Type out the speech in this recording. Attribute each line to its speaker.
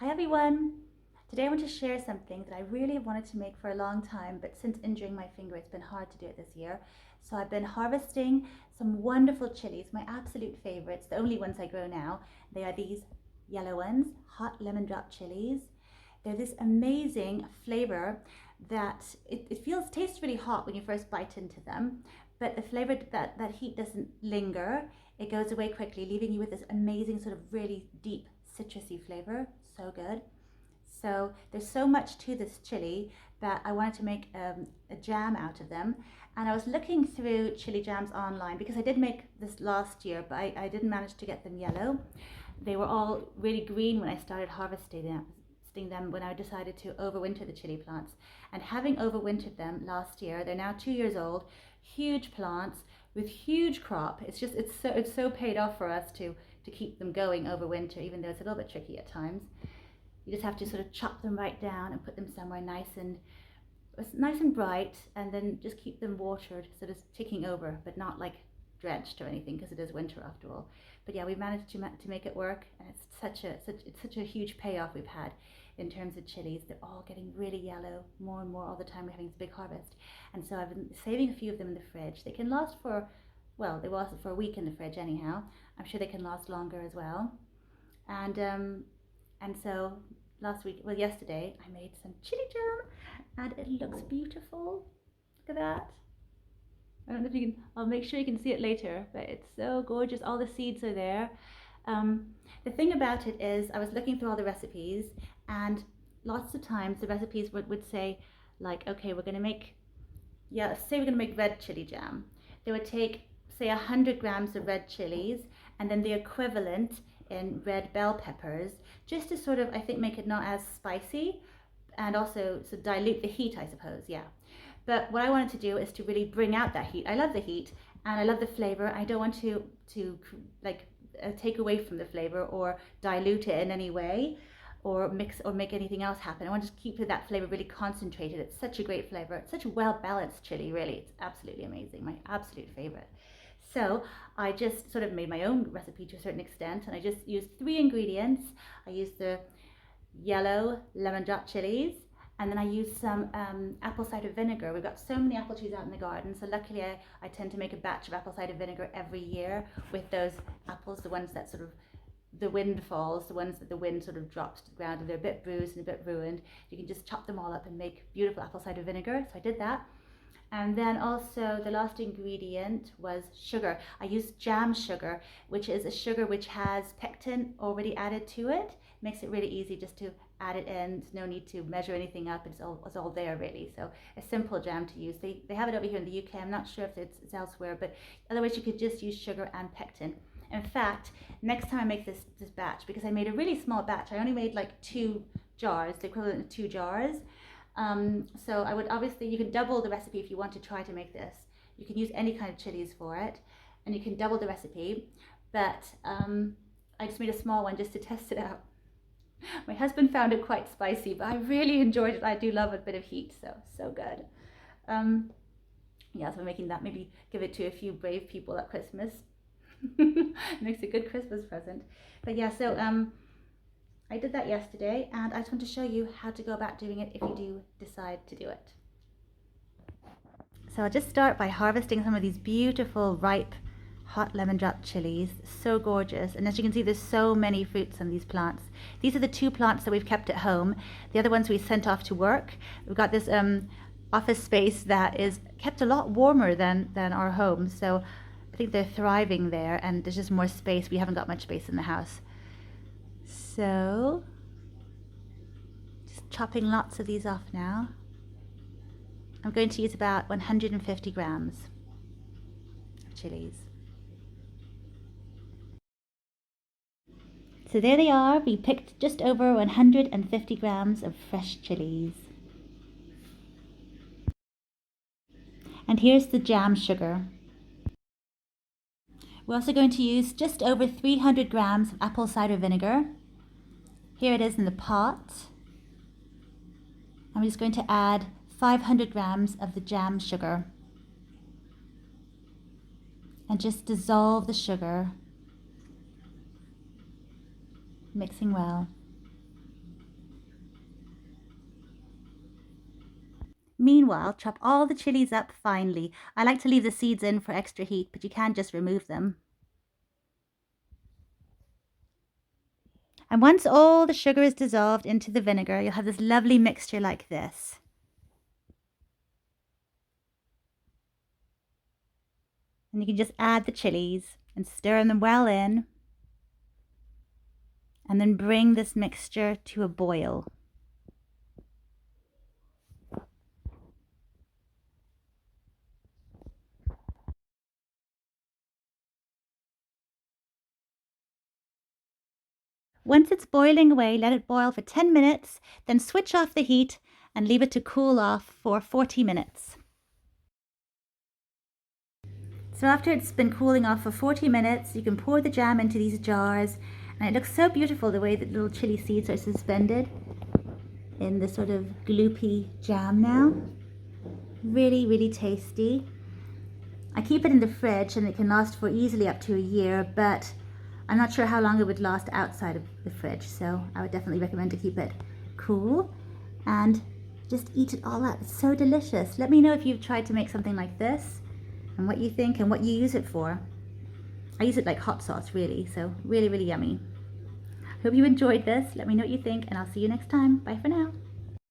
Speaker 1: Hi everyone! Today I want to share something that I really have wanted to make for a long time, but since injuring my finger it's been hard to do it this year. So I've been harvesting some wonderful chilies, my absolute favorites, the only ones I grow now. They are these yellow ones, hot lemon drop chilies. They're this amazing flavor that tastes really hot when you first bite into them, but the flavor, that heat doesn't linger. It goes away quickly, leaving you with this amazing sort of really deep citrusy flavor. So good. So there's so much to this chili that I wanted to make a jam out of them. And I was looking through chili jams online because I did make this last year, but I didn't manage to get them yellow. They were all really green when I started harvesting them when I decided to overwinter the chili plants. And having overwintered them last year, they're now 2 years old, huge plants with huge crop. It's so paid off for us to keep them going over winter, even though it's a little bit tricky at times. You just have to sort of chop them right down and put them somewhere nice and bright, and then just keep them watered, sort of ticking over, but not like drenched or anything, because it is winter after all. But yeah, we managed to make it work, and it's such a huge payoff we've had in terms of chilies. They're all getting really yellow, more and more all the time. We're having this big harvest, and so I've been saving a few of them in the fridge. They can last for, well, they last for a week in the fridge anyhow. I'm sure they can last longer as well. And so yesterday I made some chili jam, and it looks beautiful. Look at that. I don't know if you can, I'll make sure you can see it later, but it's so gorgeous. All the seeds are there. The thing about it is, I was looking through all the recipes, and lots of times the recipes would say, like, okay, say we're going to make red chili jam. They would take, say, 100 grams of red chilies, and then the equivalent in red bell peppers, just to sort of, I think, make it not as spicy, and also to dilute the heat, I suppose, yeah. But what I wanted to do is to really bring out that heat. I love the heat, and I love the flavor. I don't want to take away from the flavor or dilute it in any way, or mix or make anything else happen. I want to keep that flavor really concentrated. It's such a great flavor. It's such a well-balanced chili, really. It's absolutely amazing. My absolute favorite. So I just sort of made my own recipe to a certain extent, and I just used 3 ingredients. I used the yellow lemon drop chilies, and then I used some apple cider vinegar. We've got so many apple trees out in the garden, so luckily I tend to make a batch of apple cider vinegar every year with those apples, the ones that sort of the wind falls, the ones that the wind sort of drops to the ground and they're a bit bruised and a bit ruined. You can just chop them all up and make beautiful apple cider vinegar. So I did that. And then also the last ingredient was sugar. I used jam sugar, which is a sugar which has pectin already added to it. Makes it really easy just to add it in. There's no need to measure anything up. It's all there really. So a simple jam to use. They have it over here in the UK. I'm not sure if it's elsewhere, but otherwise you could just use sugar and pectin. In fact, next time I make this batch, because I made a really small batch, I only made like 2 jars, the equivalent of 2 jars. So I would obviously, you can double the recipe if you want to try to make this. You can use any kind of chilies for it, and you can double the recipe, but I just made a small one just to test it out. My husband found it quite spicy, but I really enjoyed it. I do love a bit of heat, so good. Yeah, so I'm making that, maybe give it to a few brave people at Christmas. Makes a good Christmas present. But yeah, so I did that yesterday, and I just want to show you how to go about doing it if you do decide to do it. So I'll just start by harvesting some of these beautiful ripe hot lemon drop chilies. So gorgeous. And as you can see, there's so many fruits on these plants. These are the 2 plants that we've kept at home. The other ones we sent off to work. We've got this office space that is kept a lot warmer than our home, so I think they're thriving there, and there's just more space. We haven't got much space in the house. So just chopping lots of these off now. I'm going to use about 150 grams of chilies. So there they are. We picked just over 150 grams of fresh chilies. And here's the jam sugar. We're also going to use just over 300 grams of apple cider vinegar. Here it is in the pot. I'm just going to add 500 grams of the jam sugar and just dissolve the sugar, mixing well. Meanwhile, chop all the chilies up finely. I like to leave the seeds in for extra heat, but you can just remove them. And once all the sugar is dissolved into the vinegar, you'll have this lovely mixture like this. And you can just add the chilies and stir them well in. And then bring this mixture to a boil. Once it's boiling away, let it boil for 10 minutes, then switch off the heat and leave it to cool off for 40 minutes. So after it's been cooling off for 40 minutes, you can pour the jam into these jars, and it looks so beautiful the way that little chili seeds are suspended in this sort of gloopy jam now. Really, really tasty. I keep it in the fridge and it can last for easily up to a year, but I'm not sure how long it would last outside of the fridge, so I would definitely recommend to keep it cool and just eat it all up. It's so delicious. Let me know if you've tried to make something like this and what you think and what you use it for. I use it like hot sauce really, so really, really yummy. Hope you enjoyed this. Let me know what you think and I'll see you next time. Bye for now.